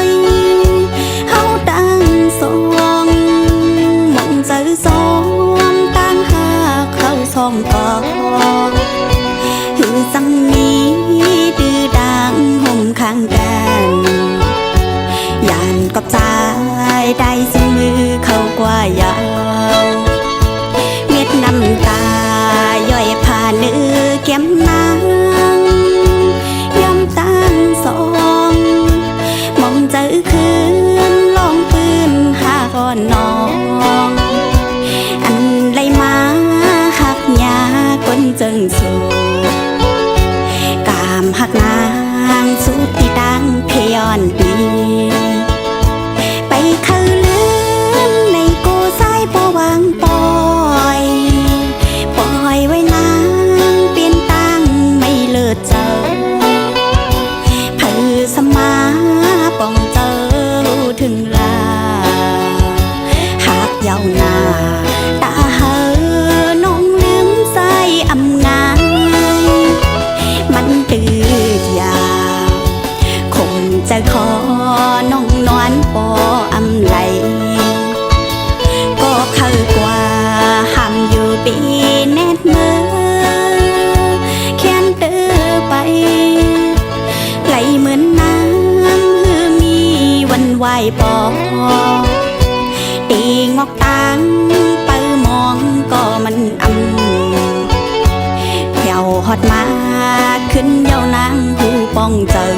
ยเฮาตั้งสองมองเจอสองตั้งหาเข้าสองต่อหือจังมีดื้อดังห่มข้างกันยานกับใจได้สมือเข้ากว่ายาวเม็ดน้ำตาย่อยผ่านเนื้อแก้มนางยำตั้งสองมองเจอคืนลองปืนหาก่อนน้องอันไรมาหักยาก้นจึงสูกามหักนางสุดที่ดังพยอนดีไปเข้าลืมในกูสายปวางปอยปล่อยไว้นางเปลี่ยนตั้งไม่เลิศเจอเพื่อสมาป้องเจอถึงลาหากเยาวนาตาเหอน้องลืมใส่อำงายมันตื่นยาวคงจะขอน้องนอนปออำไหลก็เข้ากว่าห้ามอยู่ปีแนดมือแค้นเตอไปไหลเหมือนน้ำหือมีวันไหวปอตีงอกตังไปมองก็มันแผ่วฮอดมาขึ้นเยาวนางหูป้องเจอ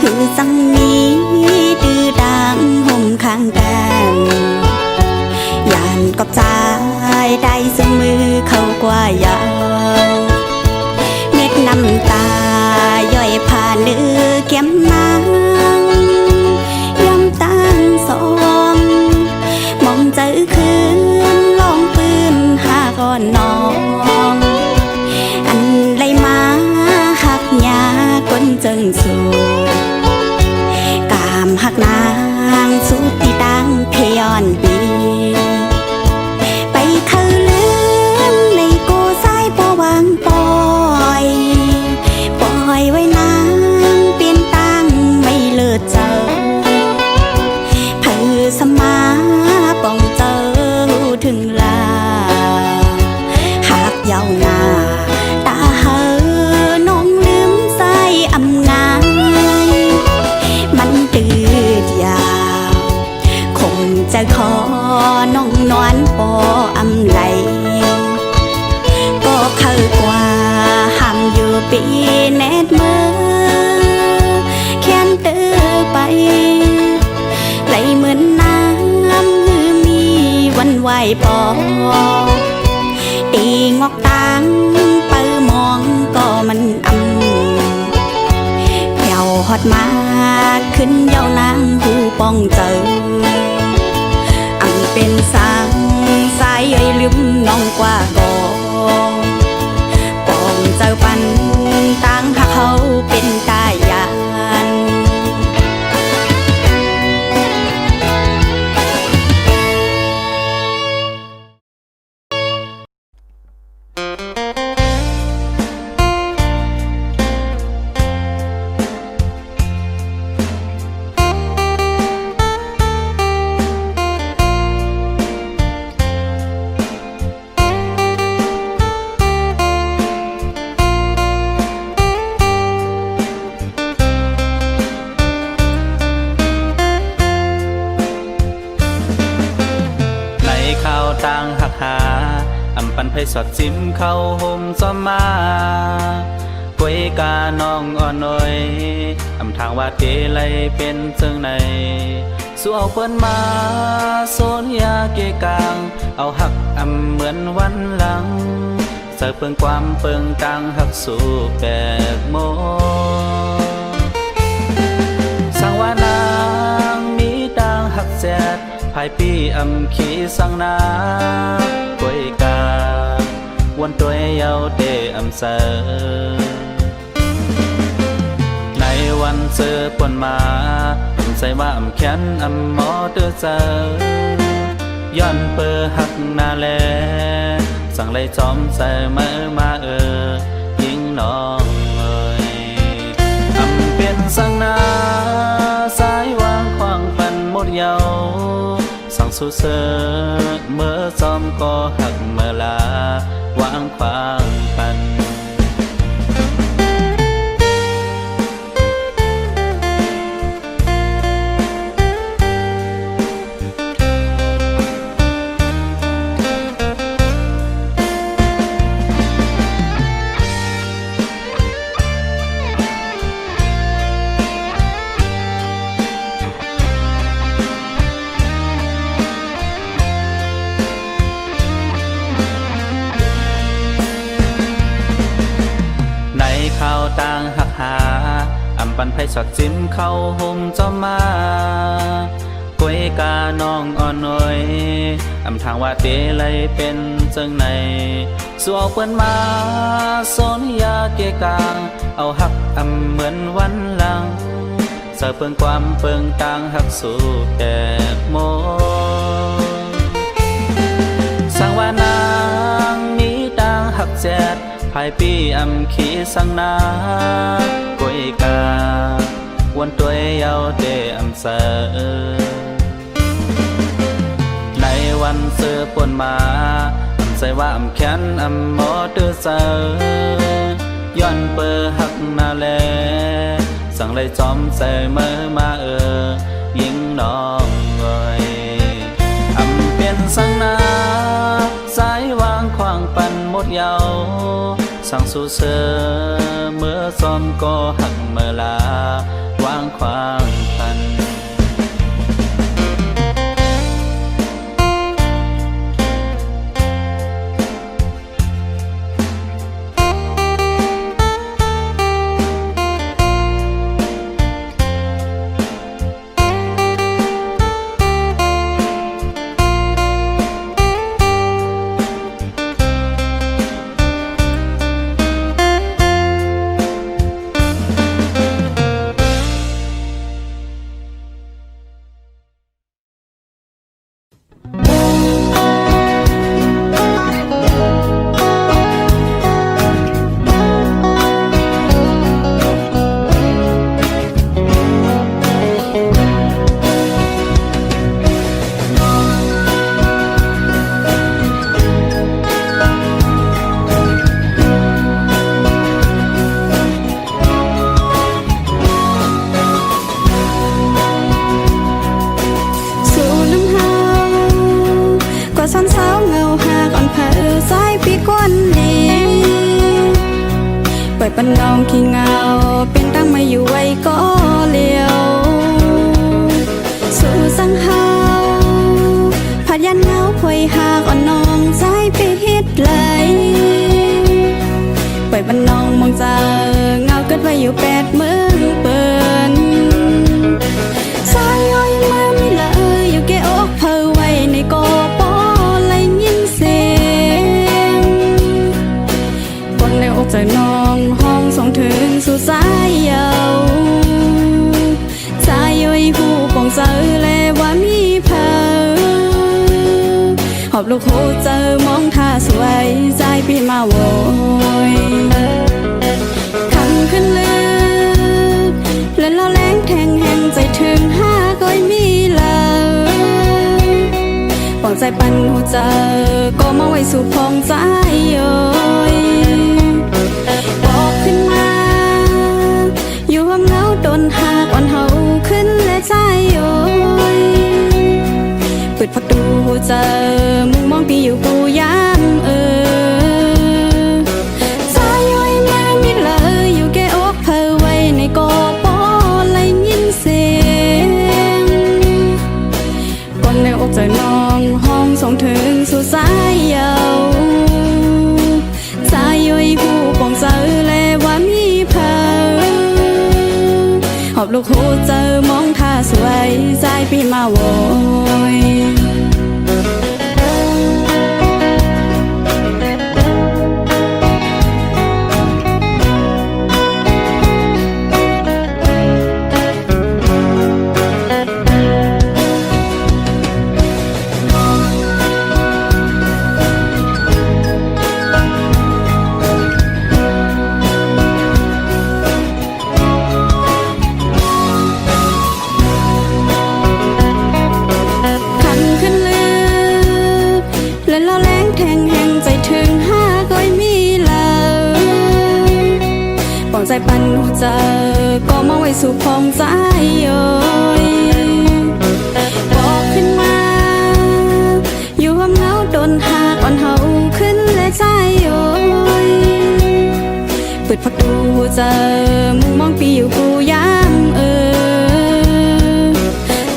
คือสังมีดื้อดังห่มข้างกันยานกับใจได้สมือเข้ากว่ายาวเม็ดน้ำตาย่อยผ่านเนื้อแก้มนางยำตั้งสองมองเจอคืนลองปืนหาก่อนน้องอันไรมาหักยาก้นจึงสูกามหักนางสุดที่ดังพยอนดีไปเข้าลืมในกูสายปวางปอยปล่อยไว้นางเปลี่ยนตั้งไม่เลิศเจอเพื่อสมาป้องเจอถึงลาหากเยาวนาตาเหอน้องลืมใส่อำงายมันตื่นยาวคงจะขอน้องนอนปออำไหลก็เข้ากว่าห้ามอยู่ปีแนดมือแค้นเตอไปไหลเหมือนน้ำหือมีวันไหวปอตีงอกตังไปมองก็มันแผ่วฮอดมาขึ้นเยาวนางหูป้องเจอเป็นสังสายย่อยลืมน้องกว่ากองป้องเจอปันตั้งหากเขาเป็นตายาน ปันไผสอดจิ้มเข้าห่มซ้อมมา กวยกาน้องอ่อนน้อยอำทางว่าเตเลยเป็นเชิงในสู้เอาเปิ้นมาโซนยาเกกางเอาหักอำเหมือนวันหลังใส่เปิงความเปิงตังหักสู่แปกโมสังวานางมีดังหักแจดภายปีอำขีสังนากวยกาวันตัวเยาเตอำเสอในวันเจอปนมาใส่ว่าอำแขนอำหมอเตอเจอย้อนเปอหักนาแลสั่งไล่จอมใส่เมื่อมายิงน้องเอ่ยอำเป็นสังนาสายวางควางปันหมดเยาสั่งสู้เสอเมื่อจอมก็หักเมื่อลาวางควางปันข้าวต่างหักหาอำปันไผสอดจิ้มเข้าห่มจอมมากวยกาน้องอ่อนน้อยอำทางว่าเตเลยเป็นจังในสู้เอาเปิ้นมาโซนยาเกกางเอาหักอำเหมือนวันหลังใส่เปิงความเปิงต่างหักสู่แกกโมสังวานางมีดังหักแจดภายปีอำขีสังนากวยกาวันตัวเยาเตอำเสอในวันเสือปนมาใส่ว่าอำแขนอำหมอเตอเจอย้อนเปอหักนาแลสั่งไล่จอมใส่เมื่อมายิงน้องเอ่ยอำเป็นสังนาสายวางควางปันหมดเยาสั่งสู้เสอเมื่อซ้อมก็หักเมื่อลาวางควางปันซ้อนเสาเงาหาก่อนเผอสายปีก้นดีเปิดปันนองขี้เงาเป็นตั้งมาอยู่ไว้ก็เลี้ยวสู่สังเฮาผัดยันเงาพวยหาก่อนนองสายปีฮิตเลยเปิดปันนองมองเจอเงาเกิดไว้อยู่8 เมืองเปินสายย้อยมาไม่เลยอยู่แก่อกเผอไว้ในกบใจน้องห้องส่งถึงสู่สายเยาสายย้อยหูปองเจอและว่ามีเพอหอบลูกโหเจอมองท่าสวยใจปีมาโวยขันขึ้นลึกเล่นแล้วแรงแทงแห่งใจถึง5 ก้อยมีเลยปองใจปันหูเจอก็มาไว้สู่พองใจย้อยขึ้นมาอยู่ห้องเงาโดนหากอ่อนเฮาขึ้นและใจโอยเปิดประตูเจอมุงมองที่อยู่ปูยามสายย้อยมามิดเลย อบลูกหูเจอมองท่าสวยใจพี่มาโวยใจปันหูเจอก็มองไว้สู่พองใจโยยบอกขึ้นมาอยู่ความเหงาโดนหาก่อนเฮาขึ้นและใจโยยเปิดพักดูหูเจอมึงมองปีอยู่กูย้ำ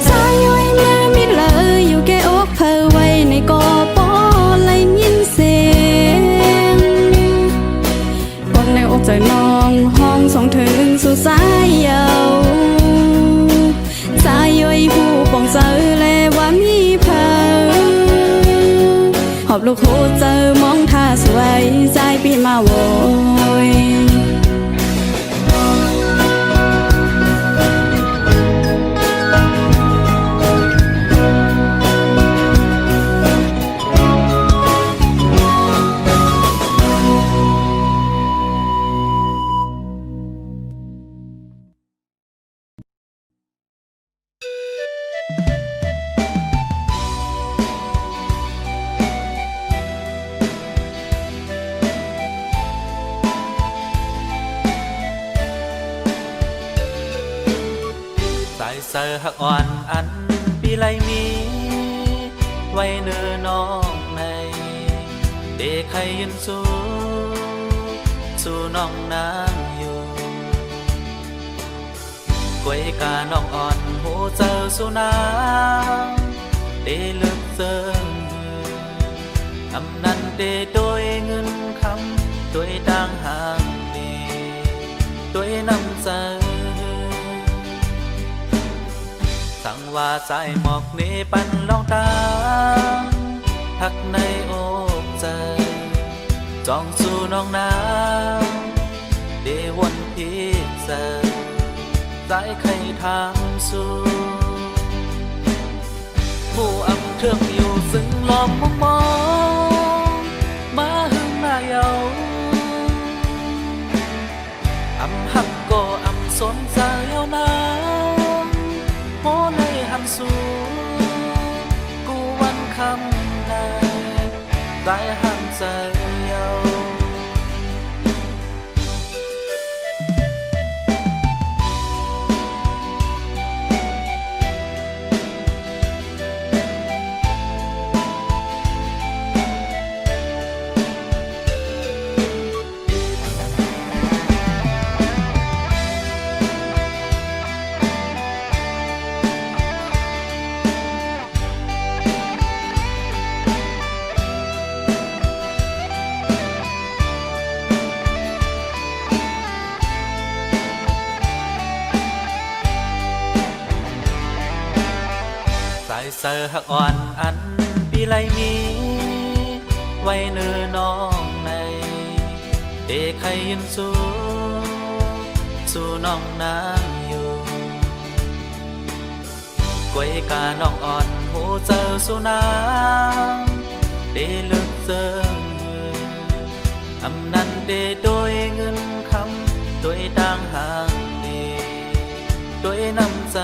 ใจโยยเนื้อมิดเลยอยู่แก่อกเพอไว้ในกอปอเลยยินเสียงกองในอกใจน้องส่งถึงสู่สายเยาวใจย่อยผู้ปองเจอแลว่ามีเพอหอบลูกหูเจอมองท่าสวยใจพี่มาโวยเสือหักอ่อนอันปีไรมีไว้เนื้อน้องในเด็กใครยืนสู่น้องนางอยู่กวยกาน้องอ่อนหูเจอสู่นางเดลึกเจออำนั้นเดโดยเงินคำด้วยต่างหางเดด้วยน้ำใจสั่งว่าใจหมอกนี้ปันลองตามทักในอกใจจองสู่น้องน้ำเดวนพิเศษใจใครทางสู่ผู้อำเทือกอยู่ซึ่งลอมมองมาหึงมาเยาอำหักก็อำสนใจเอานาโหในหันสู่กูวันคำในได้หันใจเยาเสือหักอ่อนอันปีไรมีไว้เนื้อน้องในเด็กใครยืนสู่น้องนางอยู่กวยกาน้องอ่อนหูเจอสู่นางเดลึกเจออำนั้นเดโดยเงินคำด้วยต่างหางเดด้วยน้ำใจ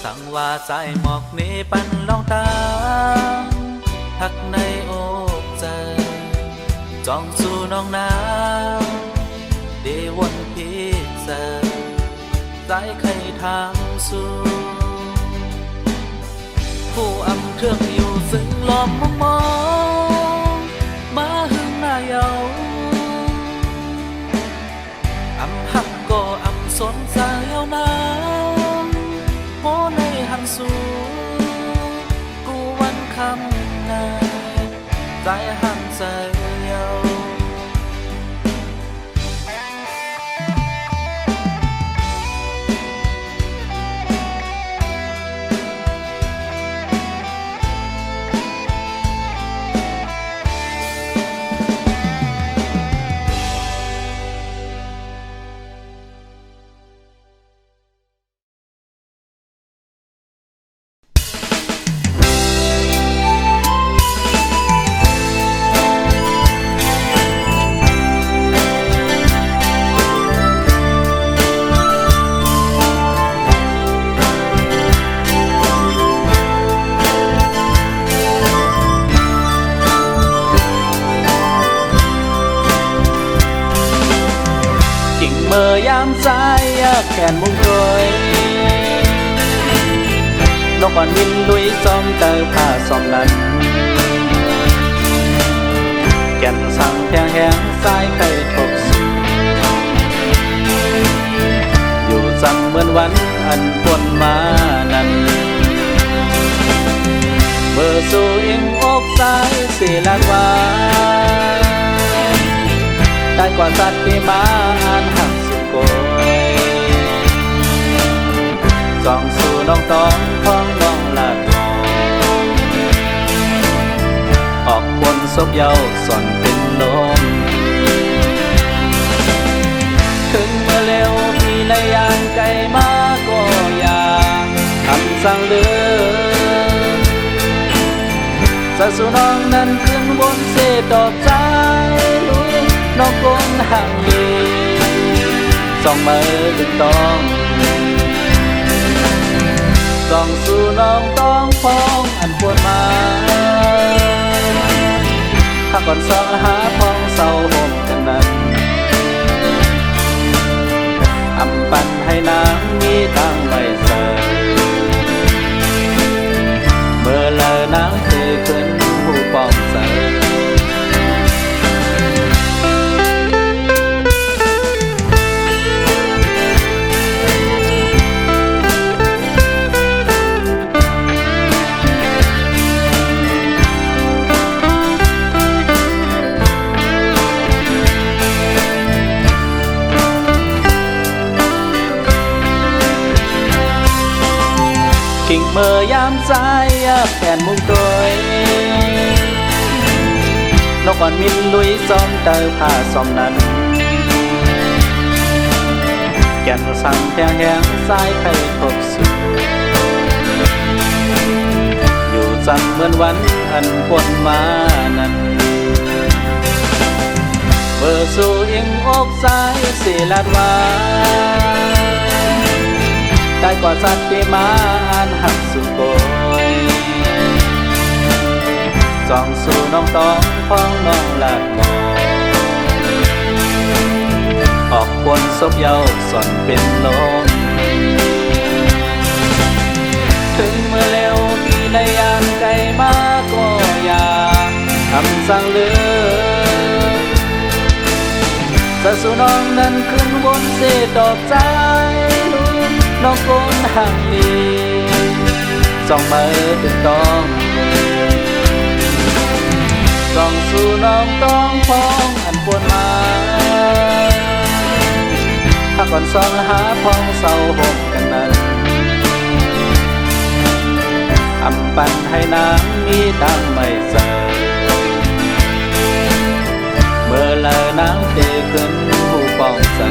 สั่งว่าใจหมอกนี้ปันลองตามทักในอกใจจองสู่น้องน้ำเดวนพิเศษใจใครทางสู่ผู้อำเทือกอยู่ซึ่งลอมมองมาหึงมาเยาอำหักก็อำสนใจเอานาโหในหันสู่กูวันคำในใจหันใจเยา กิ่งเมื่อยามสายแขนมุงโดยนกอ่อนบินลุยซ้อมเตอผ้าซ้อมนั้นแก่นสั่งแทงแหงสายไข่ทบสูอยู่จำเหมือนวันอันปนมานั้นเมื่อสู่อิงอกสายสีลานวาได้กว่าสัตว์ที่มาอ่านหักสุโกยส่องสู่น้องต้องพ้องน้องลาดมองออกบนศพเยาส่อนเป็นลมถึงเมื่อเร็วพี่ในยางไกลมาก็อยากคำสั่งเลือสะสู่น้องนั้นขึ้นบนเสดอกใจลุยน้องกนห่างดีส่องมือดึงต้องส่องสู่น้องต้องพ้องอันปวดมาถ้าก่อนส่องหาพ้องเศร้าห่มกันนั้นอำปันให้นางมีตั้งไม่เสยเมื่อเลอนางคือขึ้นผู้ป้องเสยกิ่งเมื่อยามสายแขนมุงโดยนกอ่อนมินลุยซ้อมเตอผ้าซ้อมนั้นแก่นสั่งแทงแหงสายไข่ทบสูอยู่จำเหมือนวันอันปนมานั้นเบอร์สู่อิงอกสายสีลาดวาได้กว่าสัตว์ที่มาอ่านหักสุโกยส่องสู่น้องต้องพ้องน้องลาดมองออกบนศพเยาส่อนเป็นลมถึงเมื่อเร็วพี่ในยามไกลมาก็อยากคำสั่งเลือสะสู่น้องนั้นขึ้นบนเสดอกใจน้องกนห่างดีส่องมือดึงต้องส่องสู่น้องต้องพ้องอันปวดมาถ้าก่อนส่องหาพ้องเศร้าห่มกันนั้นอำปันให้นางมีตั้งไม่เสยเมื่อเลอนางเตขึ้นผู้ป้องเสย